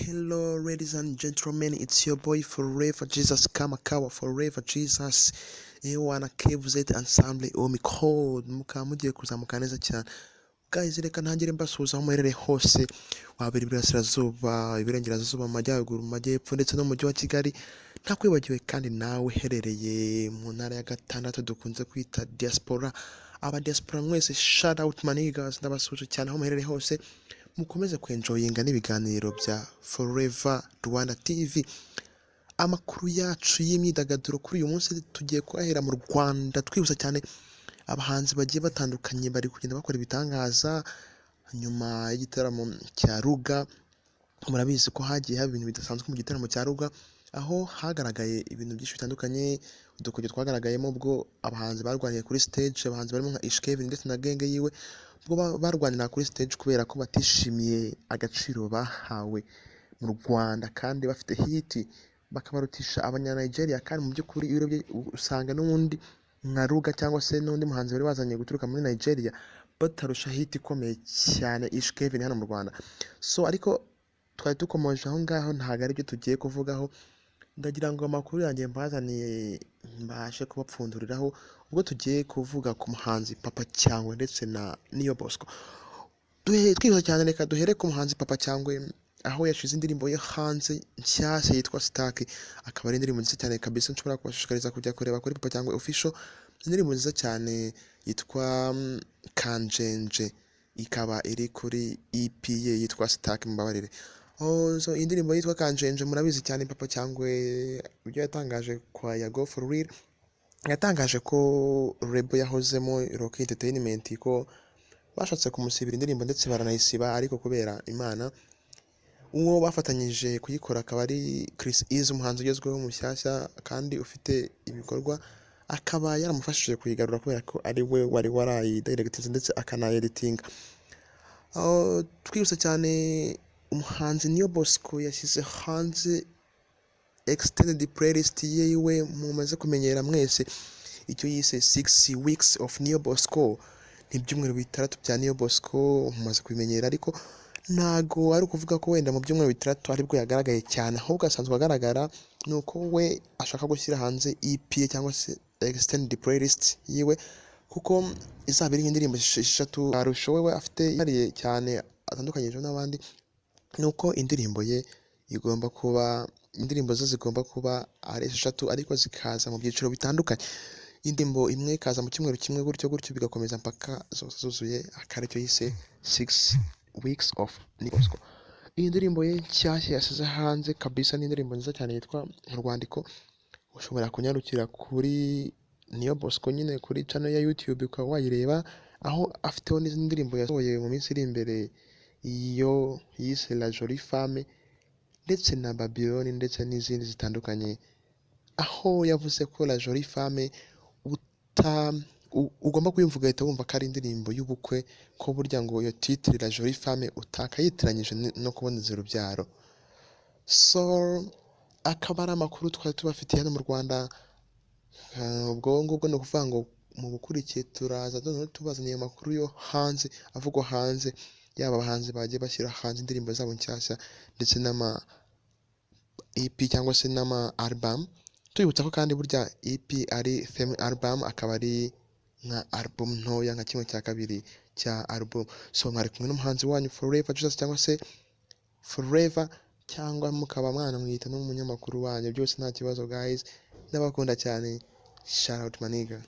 Hello, ladies and gentlemen, it's your boy Forever Jesus Kamakawa, Forever Jesus. Ewana KVZ Ensemble Omicode, mukaba mugiye kuzamuka neza cyane. Guys, reka ntangire mbasuhuza aho muherereye hose, wabera iburasirazuba, iburengerazuba, amajyaruguru, mu majyepfo ndetse no mu mujyi wa Kigali. Ntakwibagiwe kandi nawe uherereye mu ntara ya gatandatu dukunze kwita diaspora. Aba diaspora mwese, shout out my niggas, ndabasuhuje cyane aho muherereye hose. Mukomeze kwenjoyinga n'ibiganiro bya Forever Rwanda TV. Amakuru yacu y'imyidagaduro kuri uyu munsi tugiye kuahera mu Rwanda, twibutsa cyane abahanzi bagiye batandukanye bari kugenda bakora ibitangaza nyuma y'igitaramo cya Ruga. Murabizi ko hagiye haba ibintu bidasanzwe mu gitaramo cya Ruga, aho hagaragaye ibintu byinshi bitandukanye. Udukoryo twagaragayemo ubwo abahanzi barwaniye kuri stage, abahanzi barimo nka Ishkevin ndetse na genge yiwe ubwo barwanira kuri stage kubera ko batishimiye agaciro bahawe mu Rwanda kandi bafite hit bakabarutisha abanya-Nigeria. Kandi mu by'ukuri iyo urebye usanga n'ubundi nka Ruga cyangwa se n'undi muhanzi bari bazanye guturuka muri Nigeria batarusha hit ikomeye cyane Ishkevin hano mu Rwanda. So ariko twari dukomeje aho ngaho, ntabwo aribyo tugiye kuvugaho. Ndagira ngo amakuru yanjye mbazaniye mbashe kubapfunduriraho ubwo tugiye kuvuga ku muhanzi Papa Cyangwe ndetse na Niyo Bosco. Twihuta cyane, reka duhere ku muhanzi Papa Cyangwe aho yashize indirimbo ye hanze nshyashya yitwa Stake. Akaba ari indirimbo nziza cyane kabisa, nshobora kubashishikariza kujya kureba kuri Papa Cyangwe official. Indirimbo nziza cyane yitwa Kanjenje, ikaba iri kuri EP ye yitwa Stake, mubabarire. So indirimbo yitwa Kanjenje, murabizi cyane Papa Cyangwe ibyo yatangaje kwa Yago for real. Yatangaje ko Rebo yahozemo Rock Entertainment ko bashatse kumusibira indirimbo ndetse baranayisiba, ariko kubera Imana uwo bafatanyije kuyikora akaba ari Chris Ease, umuhanzi ugezweho mushyashya kandi ufite ibikorwa, akaba yaramufashije kuyigarura kubera ko ari we wari warayidirectinze ndetse akanayieditinga. Twibutsa cyane Umuhanzi Niyo Bosco yashyize hanze extended playlist yiwe mumaze kumenyera mwese, icyo yise 6 weeks of Niyo Bosco. Ni byumweru bitandatu bya Niyo Bosco mumaze kubimenyera, ariko ntago ari ukuvuga ko wenda mu byumweru bitandatu aribwo yagaragaye cyane, ahubwo asanzwe agaragara nuko we ashaka gushyira hanze EP cyangwa se extended playlist yiwe, kuko izaba iriho indirimbo 6. Arusho we afite yariye cyane atandukanyije n'abandi, nuko indirimbo ze zigomba kuba ari 6 ariko zikaza mu byiciro bitandukanye. Indirimbo imwe ikaza mu cyumweru kimwe gutyo bigakomeza mpaka zose zuzuye, akaricyo yise 6 weeks of Niyo Bosco. Iyi ndirimbo ye nshyashya yasize hanze kabisa, ni indirimbo nziza cyane yitwa Rwandiko. Ushobora kunyarukira kuri Niyo Bosco nyine kuri channel ya YouTube ukaba wayireba, aho afiteho n'izindi ndirimbo yasohoye mu minsi iri imbere, iyo yise La Jolie Femme ndetse na Babylone ndetse n'izindi zitandukanye, aho yavuze ko La Jolie Femme ugomba kuyumva ugahita wumva ko ari indirimbo y'ubukwe, ko burya ngo iyo titre La Jolie Femme utakayitiranyije no kuboneza urubyaro. So akaba ari amakuru twari tubafitiye hano mu Rwanda. Ubwo ngubwo ni ukuvuga ngo mu bukurikiye turaza tubazaniye amakuru yo hanze, avugwa hanze, yaba abahanzi bagiye bashyira hanze indirimbo zabo nshyashya ndetse n'ama EP cyangwa se n'ama album. Twibutsa ko kandi burya EP ari theme album, akaba ari nka album ntoya nka kimwe cya kabiri cya album. So mwari kumwe n'umuhanzi wanyu Forever Jesus cyangwa se Forever, cyangwa mukaba mwana mwita n'umunyamakuru wanyu, byose nta kibazo guys. Ndabakunda cyane, shout out my nigga.